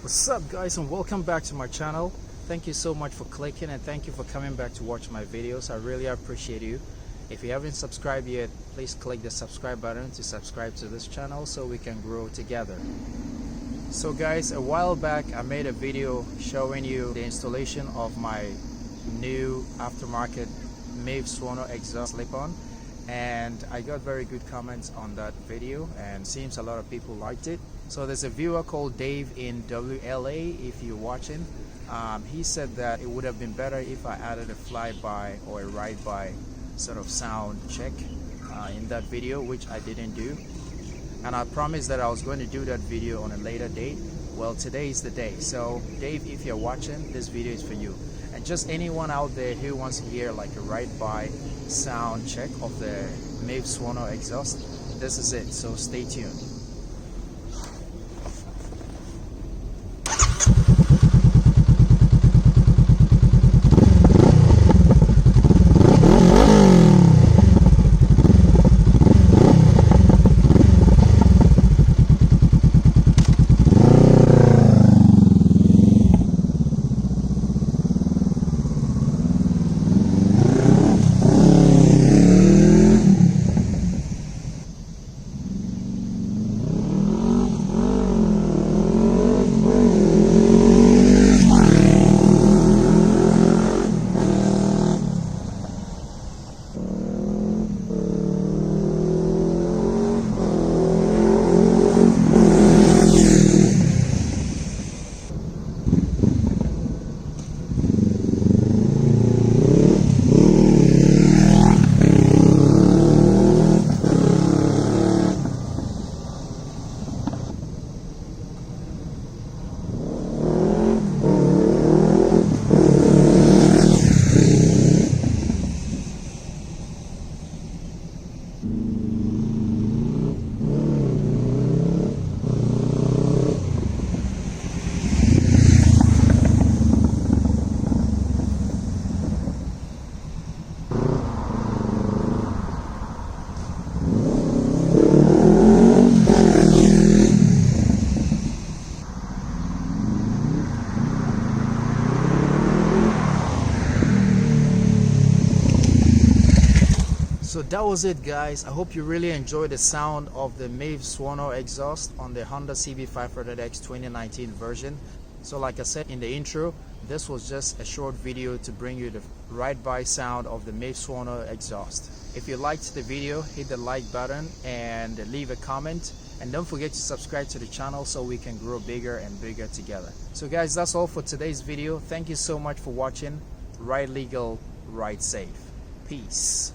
What's up guys, and welcome back to my channel. Thank you so much for clicking, and thank you for coming back to watch my videos. I really appreciate you. If you haven't subscribed yet, please click the subscribe button to subscribe to this channel so we can grow together. So guys, a while back I made a video showing you the installation of my new aftermarket Mivv Suono exhaust slip-on, and I got very good comments on that video, and seems a lot of people liked it. So there's a viewer called Dave in WLA, if you're watching. He said that it would have been better if I added a flyby or a ride-by sort of sound check in that video, which I didn't do. And I promised that I was going to do that video on a later date. Well, today is the day. So Dave, if you're watching, this video is for you. And just anyone out there who wants to hear like a ride-by sound check of the Mivv Suono exhaust, this is it. So stay tuned. So that was it guys. I hope you really enjoyed the sound of the Mivv Suono exhaust on the Honda CB500X 2019 version. So like I said in the intro, this was just a short video to bring you the ride-by sound of the Mivv Suono exhaust. If you liked the video, hit the like button and leave a comment, and don't forget to subscribe to the channel so we can grow bigger and bigger together. So guys, that's all for today's video. Thank you so much for watching. Ride legal, ride safe. Peace.